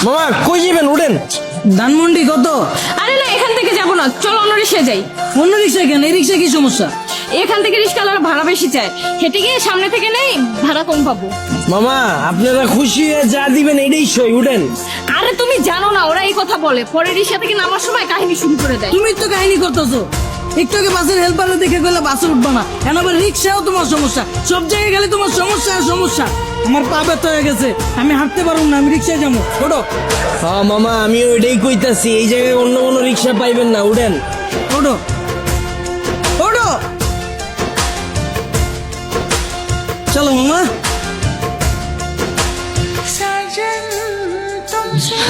মামা কই যাবেন? উঠেন। ধানমন্ডি কত? আরে না, এখান থেকে যাবো না, চলো অন্য রিক্সায় যাই। অন্য রিক্সা কেন? এই রিক্সা কি সমস্যা? এখান থেকে রিক্সাওয়ালার ভাড়া বেশি চায়, হেঁটে গিয়ে সামনে থেকে নেই, ভাড়া কম পাবো। মামা আপনারা খুশি হয়ে যা দিবেন এটাই সই। উঠেন। আরে তুমি জানো না, ওরা এই কথা বলে, পরে রিক্সা থেকে নামার সময় কাহিনী শুরু করে দেয়। তুমি তো কাহিনী করতেছো। একটু আগে বাসের হেল্পারে দেখে গেলে বাসে উঠবা না, এখন আবার রিক্সাও তোমার সমস্যা। সব জায়গায় গেলে তোমার সমস্যা আর সমস্যা। আমার পা ব্যথা হয়ে গেছে, আমি হাঁটতে পারবো না, আমি রিক্সায় যাবো। ওঠো হ্যাঁ মামা, আমি ওইটাই কইতাছি, এই জায়গায় অন্য কোনো রিক্সা পাইবেন না। উঠেন। ওঠো ওঠো, চলো মামা।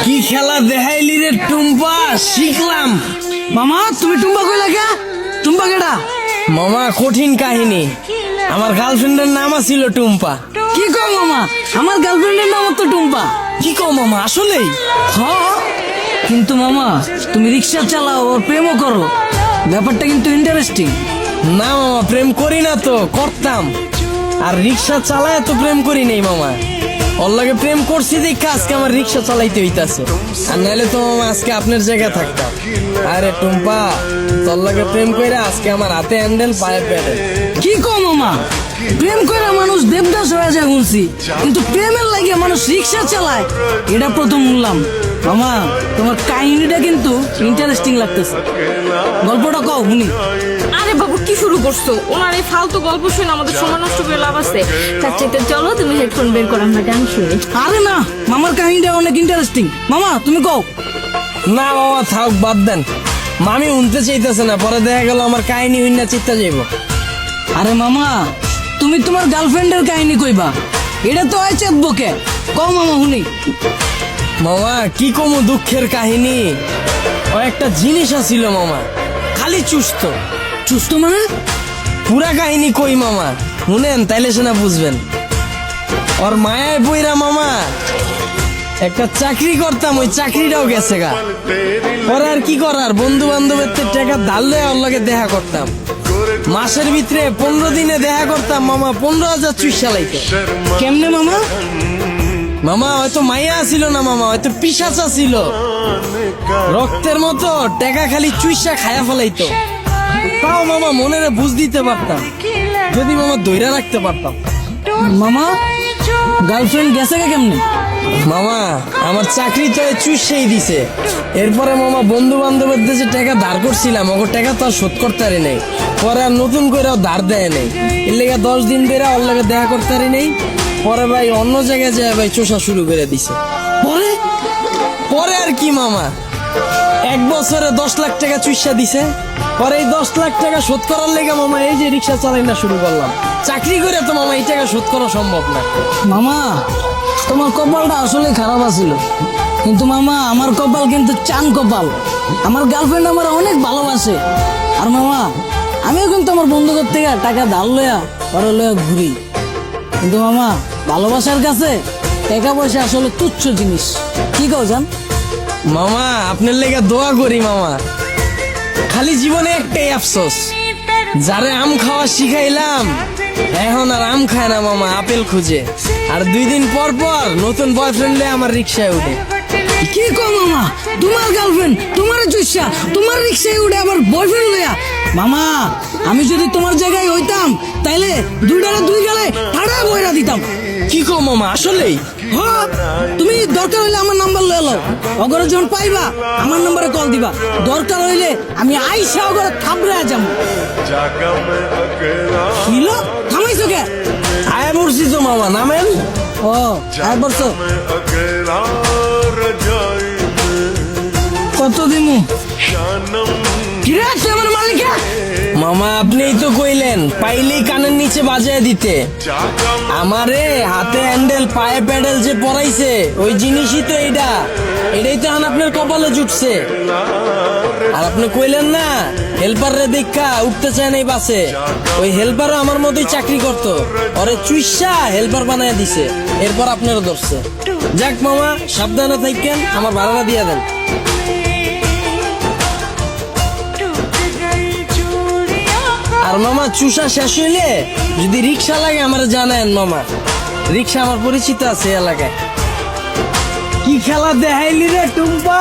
কি খেলা দেখাইলি রে টুম্পা, শিখলাম। মামা তুমি টুম্বা কইলা কে? টুম্বা কেডা? মামা কঠিন কাহিনী, আমার গার্লফ্রেন্ডের নাম ছিল টুম্পা। কি কও মামা? আমার গার্লফ্রেন্ডের নাম তো টুম্পা। কি কও মামা, আসলেই? হ্যাঁ, কিন্তু মামা তুমি রিক্সা চালাও আর প্রেমও করো, ব্যাপারটা কিন্তু ইন্টারেস্টিং। না মামা, প্রেম করি না তো, করতাম। আর রিক্সা চালায় তো প্রেম করি নাই মামা। ওর লাগে প্রেম করছি দেখে আজকে আমার রিক্সা চালাইতে হইতাছে, আর নাহলে তো মামা আজকে আপনার জায়গায় থাকতাম। আরে টুম্পা, তোর লাগে প্রেম কইরা আজকে আমার হাতে হ্যান্ডেল পায়ে প্যাডেল। কি কও মামা? প্রেম করে মানুষ দেবদাস হয়ে যায় শুনছি, কিন্তু প্রেমের লাগে মানুষ রিক্সা চালায় এটা প্রথম শুনলাম। মামা তোমার কাহিনীটা কিন্তু ইন্টারেস্টিং লাগতেছে, গল্পটা কও শুনি। আরে বাবু কি শুরু করছো? ওনার এই ফালতু গল্প শুনে আমাদের সময় নষ্ট করে লাভ আছে। তার চাইতে চলো তুমি হেডফোন বের করো, আমরা গান শুনি। আরে না, মামার কাহিনীটা অনেক ইন্টারেস্টিং। মামা তুমি কও। না মামা থাক, বাদ দেন। মামি উনতে চাইতেছে না, পরে দেখা গেল আমার কাহিনী হইনা চিত্তা যাইব। আরে মামা তুমি তোমার গার্লফ্রেন্ডের কাহিনী কইবা, এটা তো হয় চেতবকে। কও মামা শুনি। মামা কি কমু দুঃখের কাহিনী। ও একটা জিনিস আছিল মামা, খালি চুস্ত। সুস্থ মানে? পুরা কাহিনী কই মামা, শুনেন তাইলে সেনা বুঝবেন। ওর মায়ায় বইরা মামা একটা চাকরি করতাম, ওই চাকরিটাও গেছে গা। ওর আর কি করার, বন্ধু বান্ধবের টাকা ধার লয়ে ওর লগে দেখা করতাম। মাসের ভিতরে 15 দিনে দেখা করতাম মামা, 15,000 চুইসা লাইতো। কেমনে মামা? মামা হয়তো মাইয়া ছিল না মামা, হয়তো পিশাচা ছিল। রক্তের মতো টাকা খালি চুইসা খায়া ফেলাইতো। তাও মামা মনের বুঝ দিতে পারতাম, যদি মামা দইরা রাখতে পারতাম। মামা গার্লফ্রেন্ড গেছে কে কেমনে? মামা আমার চাকরি তো চুষেই দিছে। এরপরে মামা বন্ধু বান্ধবের যে টাকা ধার করছিলাম, ওর টাকা তো আর শোধ করতে পারি নাই। পরে আর নতুন করে ধার দেয় নাই, এর লেগে 10 দিন ধরে ওর লাগে দেখা করতে পারি নাই। পরে ভাই অন্য জায়গায় যায় ভাই চোষা শুরু করে দিছে। পরে পরে আর কি মামা, 1 বছরে 10 লাখ টাকা চুষা দিছে। পরে এই 10 লাখ টাকা শোধ করার লেগে মামা এই যে রিক্সা চালাই না শুরু করলাম। চাকরি করে তো মামা এই টাকা শোধ করা সম্ভব না। মামা তোমার কপালটা আসলে খারাপ আছিল, কিন্তু মামা আমার কপাল কিন্তু চান কপাল। আমার গার্লফ্রেন্ড আমার অনেক ভালোবাসে। আর মামা আমিও কিন্তু আমার বন্ধুদের থেকে টাকা ধার লয়া পরে লয়া ঘুরি, কিন্তু মামা ভালোবাসার কাছে টাকা পয়সা আসলে তুচ্ছ জিনিস। কি কও জান? মামা আপনার লেগে দোয়া করি মামা। খালি জীবনে একটাই আফসোস, যারে আম খাওয়া শিখাইলাম এখন আর আম খায় না মামা, আপেল খুঁজে। আর 2 দিন পর পর নতুন বয়ফ্রেন্ড আমার রিক্সায় উঠে। কি কও মামা? তোমার গার্লফ্রেন্ড তোমার চুষা তোমার রিক্সায় উঠে আবার বয়ফ্রেন্ড লয়া? মামা আমি যদি তোমার জায়গায় হইতাম তাইলে 2 গালে ঠাড়া বইরা দিতাম। কি কো মামা, আসলেই? হ্যাঁ, তুমি দরকার হইলে আমার নাম্বার লয়ে লও, অগরে যখন পাইবা আমার নম্বরে কল দিবা। দরকার হইলে আমি আইসা অগরে থাবড়ে যাম। কিলো থামাইছো কে? আয়া পড়ছি তো মামা, নামেন। ও আর বলছো কত দিমু? কিরে তুই আমার মালিকা? মামা আপনিই তো কইলেন পাইলেই কানের নিচে বাজায় দিতে। আমারে হাতে হ্যান্ডেল পায়ে প্যাডেল যে পরাইছে ওই জিনিসই তো এইটা। এটাই তো এখন আপনার কপালে জুটছে। আর আপনি কইলেন না হেল্পার রে দেখা উঠতে চায় নাই বাসে, ওই হেল্পারও আমার মতোই চাকরি করতো, ওরে চুইসা হেল্পার বানায় দিছে। এরপর আপনারও ধরছে। যাক মামা সাবধানে থাকেন, আমার ভাড়াটা দিয়ে দেন। আর মামা চুষা শেষ হইলে যদি রিক্সা লাগে আমার জানেন মামা, রিক্সা আমার পরিচিত আছে এলাকায়। কি খেলা দেখাইলি রে টুম্পা।